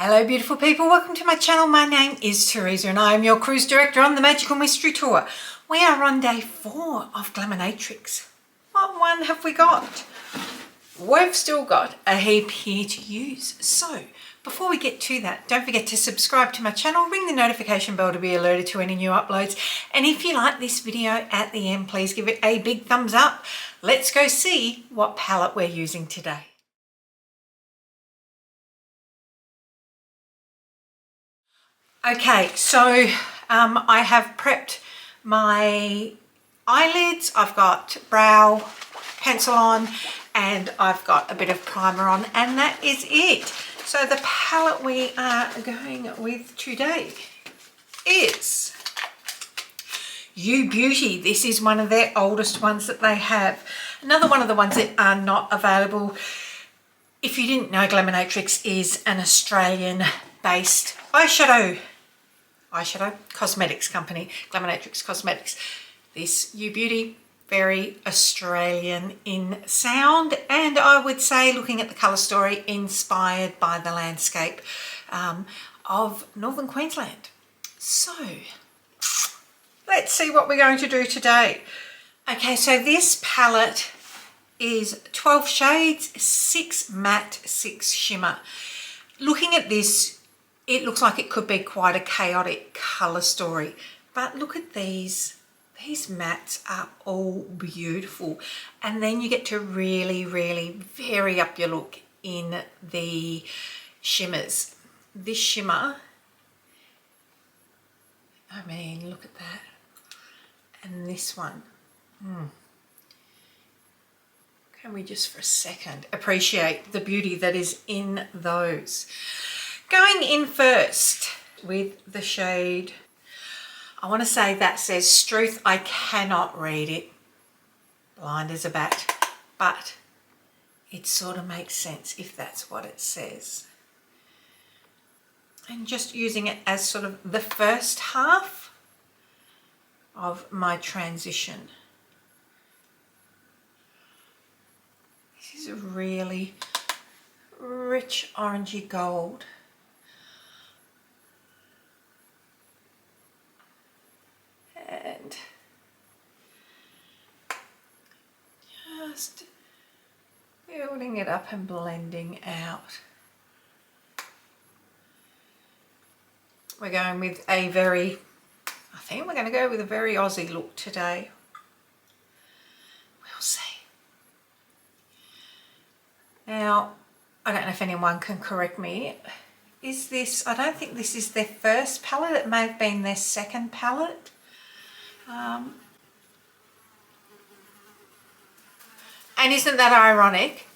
Hello beautiful people, welcome to my channel. My name is Teresa and I am your cruise director on the Magical Mystery Tour. We are on day 4 of Glaminatrix. What one have we got? We've still got a heap here to use. So before we get to that, don't forget to subscribe to my channel, ring the notification bell to be alerted to any new uploads. And if you like this video at the end, please give it a big thumbs up. Let's go see what palette we're using today. Okay, so I have prepped my eyelids. I've got brow pencil on and I've got a bit of primer on, and that is it. So the palette we are going with today is You Beauty. This is one of their oldest ones that they have. Another one of the ones that are not available. If you didn't know, Glaminatrix is an Australian based eyeshadow cosmetics company, Glaminatrix Cosmetics. This You Beauty, very Australian in sound, and I would say, looking at the colour story, inspired by the landscape of Northern Queensland. So let's see what we're going to do today. Okay, so this palette is 12 shades, 6 matte, 6 shimmer. Looking at this, it looks like it could be quite a chaotic colour story, but look at these. These mattes are all beautiful, and then you get to really vary up your look in the shimmers. This shimmer, I mean, look at that. And this one, can we just for a second appreciate the beauty that is in those? Going in first with the shade, I want to say that says Struth. I cannot read it, blind as a bat, but it sort of makes sense if that's what it says. And just using it as sort of the first half of my transition. This is a really rich orangey gold. And just building it up and blending out. We're going with a very, I think we're going to go with a very Aussie look today. We'll see. Now, I don't know if anyone can correct me. Is this, I don't think this is their first palette. It may have been their second palette. And isn't that ironic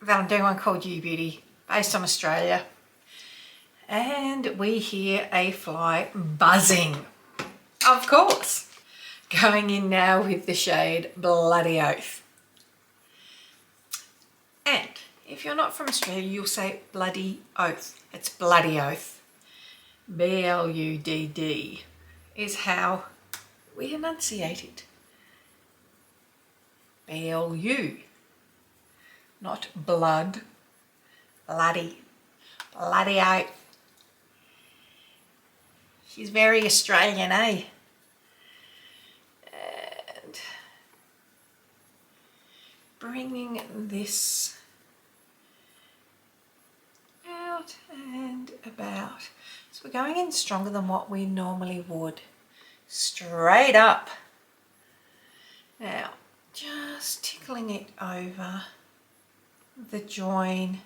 that I'm doing one called You Beauty, based on Australia, and we hear a fly buzzing, of course. Going in now with the shade Bloody Oath. And if you're not from Australia, you'll say Bloody Oath. It's Bloody Oath. B-L-U-D-D is how we enunciate it. B-L-U, not blood. Bloody Oath. She's very Australian, eh? And bringing this out and about. So we're going in stronger than what we normally would. Straight up. Now, just tickling it over the join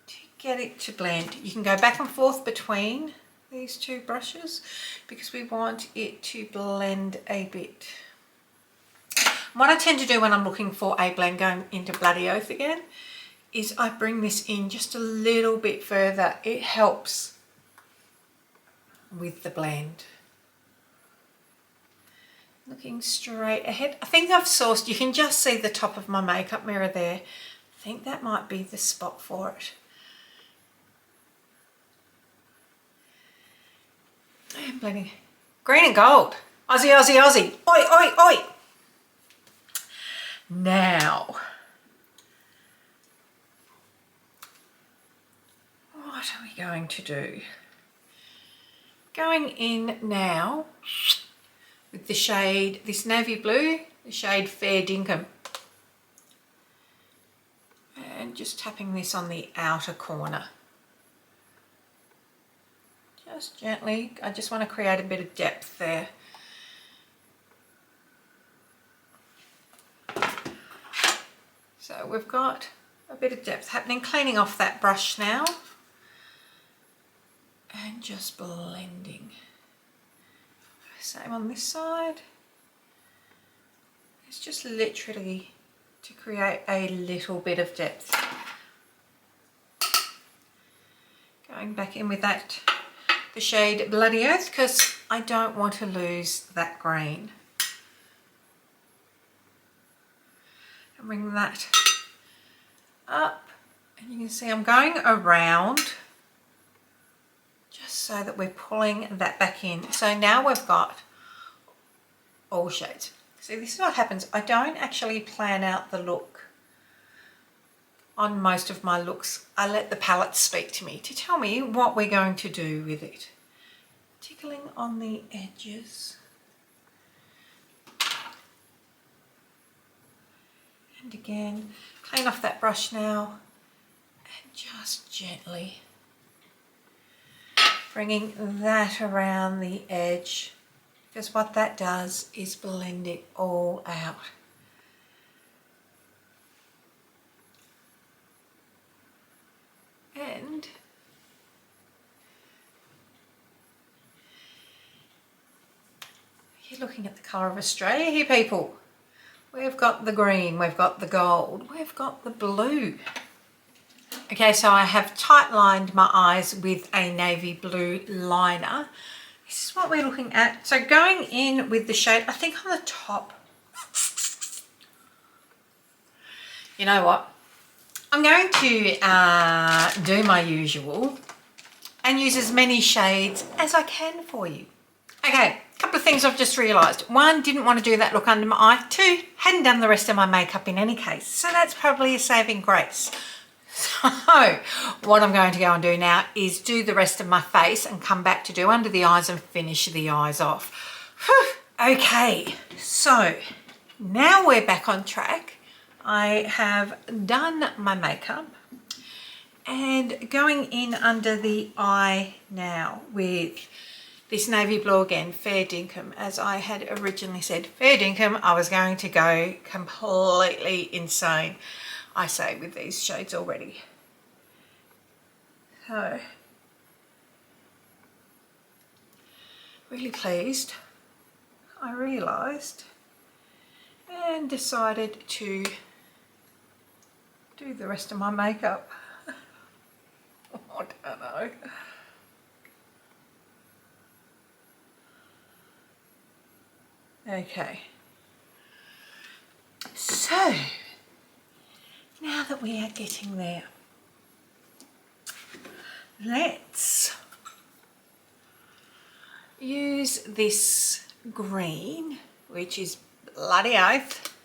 to get it to blend. You can go back and forth between these two brushes because we want it to blend a bit. What I tend to do when I'm looking for a blend, going into Bloody Oath again, is I bring this in just a little bit further. It helps with the blend. Looking straight ahead. I think I've sourced, you can just see the top of my makeup mirror there. I think that might be the spot for it. I'm blending green and gold. Aussie, Aussie, Aussie. Oi, oi, oi. Now, what are we going to do? Going in now with the shade, this navy blue, the shade Fair Dinkum. And just tapping this on the outer corner. Just gently, I just want to create a bit of depth there. So we've got a bit of depth happening, cleaning off that brush now. And just blending. Same on this side. It's just literally to create a little bit of depth. Going back in with that, the shade Bloody Earth, because I don't want to lose that green. And bring that up, and you can see I'm going around just so that we're pulling that back in. So now we've got all shades. See, this is what happens. I don't actually plan out the look on most of my looks. I let the palette speak to me to tell me what we're going to do with it. Tickling on the edges. And again, clean off that brush now and just gently bringing that around the edge, because what that does is blend it all out. And you're looking at the colour of Australia here, people. We've got the green, we've got the gold, we've got the blue. Okay, so I have tight lined my eyes with a navy blue liner. This is what we're looking at. So going in with the shade, I think on the top, you know what? I'm going to do my usual and use as many shades as I can for you. Okay, a couple of things I've just realised. One, didn't want to do that look under my eye. Two, hadn't done the rest of my makeup in any case. So that's probably a saving grace. So what I'm going to go and do now is do the rest of my face and come back to do under the eyes and finish the eyes off. Whew. Okay, so now we're back on track. I have done my makeup and going in under the eye now with this navy blue again, Fair Dinkum. As I had originally said, Fair Dinkum, I was going to go completely insane, I say, with these shades already. So, really pleased. I realised and decided to do the rest of my makeup. I don't know. Okay. So, now that we are getting there, let's use this green, which is Bloody Oath,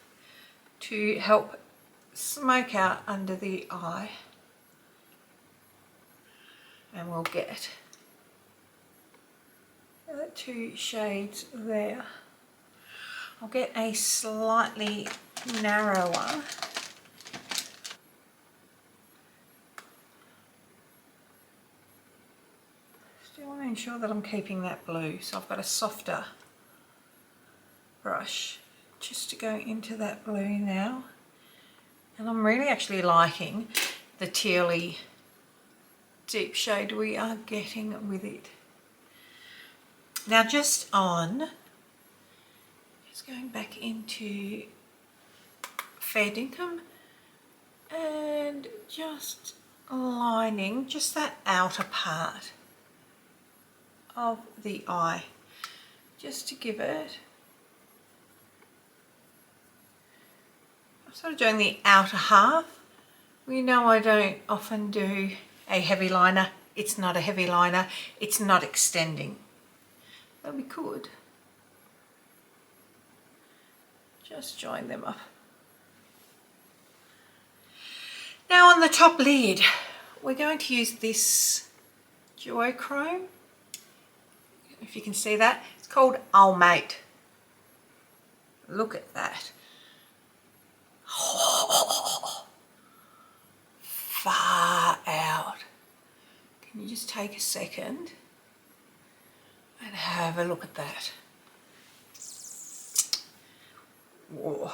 to help smoke out under the eye. And we'll get two shades there. I'll get a slightly narrower still want to ensure that I'm keeping that blue, so I've got a softer brush just to go into that blue now. And I'm really actually liking the tealy deep shade we are getting with it. Now just going back into Fair Dinkum and just lining just that outer part of the eye, just to give it, I'm sort of doing the outer half. We know I don't often do a heavy liner. It's not a heavy liner, it's not extending, but we could just join them up. Now on the top lid, we're going to use this duochrome. If you can see that, it's called Old Mate. Look at that. Oh, far out. Can you just take a second and have a look at that? Whoa.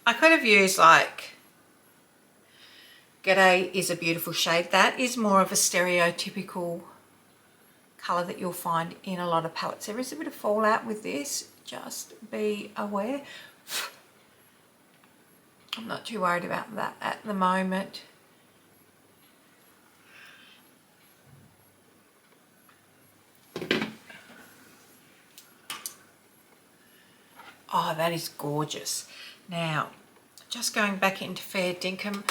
I could have used like G'day is a beautiful shade. That is more of a stereotypical colour that you'll find in a lot of palettes. There is a bit of fallout with this, just be aware. I'm not too worried about that at the moment. Oh, that is gorgeous. Now, just going back into Fair Dinkum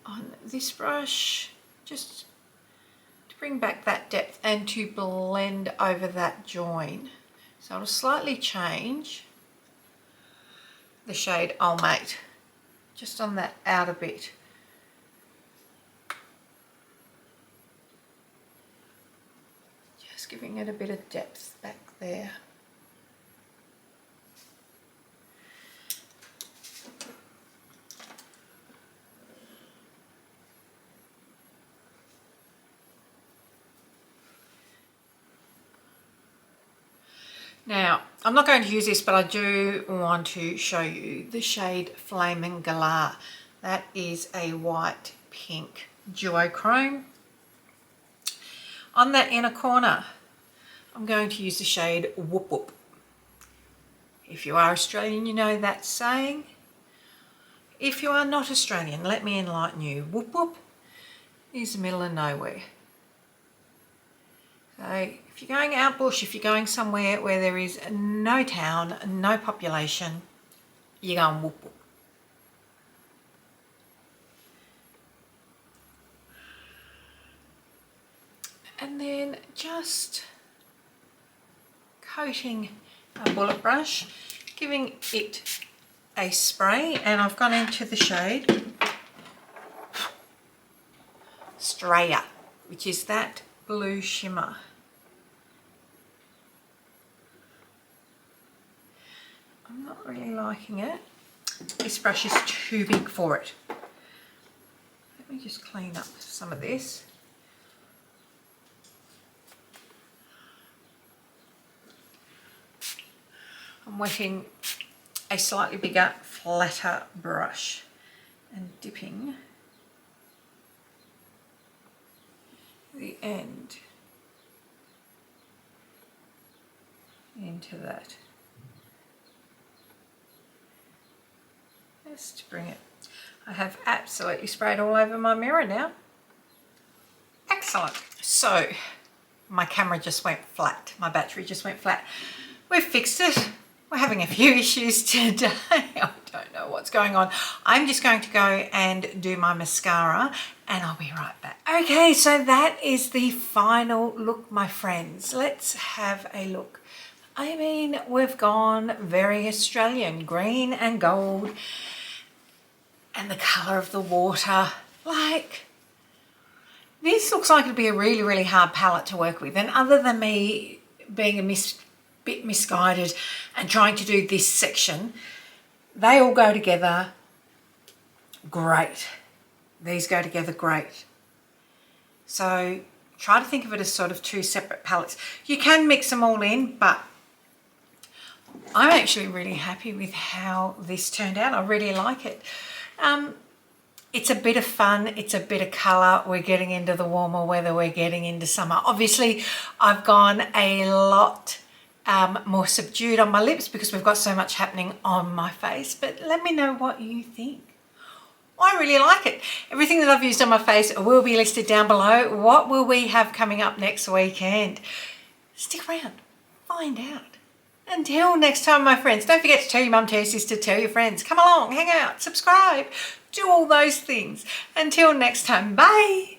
on this brush, just to bring back that depth and to blend over that join. So I'll slightly change the shade Old Mate, just on that outer bit. Just giving it a bit of depth back there. Now, I'm not going to use this, but I do want to show you the shade Flaming Galah. That is a white pink duochrome. On that inner corner, I'm going to use the shade Whoop Whoop. If you are Australian, you know that saying. If you are not Australian, let me enlighten you. Whoop Whoop is the middle of nowhere. So if you're going out bush, if you're going somewhere where there is no town, no population, you're going whoop whoop. And then just coating a bullet brush, giving it a spray, and I've gone into the shade Straya, which is that blue shimmer. I'm not really liking it. This brush is too big for it. Let me just clean up some of this. I'm wetting a slightly bigger, flatter brush and dipping the end into that. Just to bring it. I have absolutely sprayed all over my mirror now. Excellent. So my camera just went flat. My battery just went flat. We've fixed it. We're having a few issues today. I don't know what's going on. I'm just going to go and do my mascara and I'll be right back. Okay, so that is the final look, my friends. Let's have a look. I mean, we've gone very Australian, green and gold, and the colour of the water. Like, this looks like it'd be a really, really hard palette to work with. And other than me being a bit misguided and trying to do this section, they all go together great. These go together great. So try to think of it as sort of two separate palettes. You can mix them all in, but I'm actually really happy with how this turned out. I really like it. It's a bit of fun, it's a bit of colour. We're getting into the warmer weather, we're getting into summer. Obviously, I've gone a lot more subdued on my lips because we've got so much happening on my face, but let me know what you think. I really like it. Everything that I've used on my face will be listed down below. What will we have coming up next weekend? Stick around, find out. Until next time, my friends, don't forget to tell your mum, tell your sister, tell your friends. Come along, hang out, subscribe, do all those things. Until next time, bye.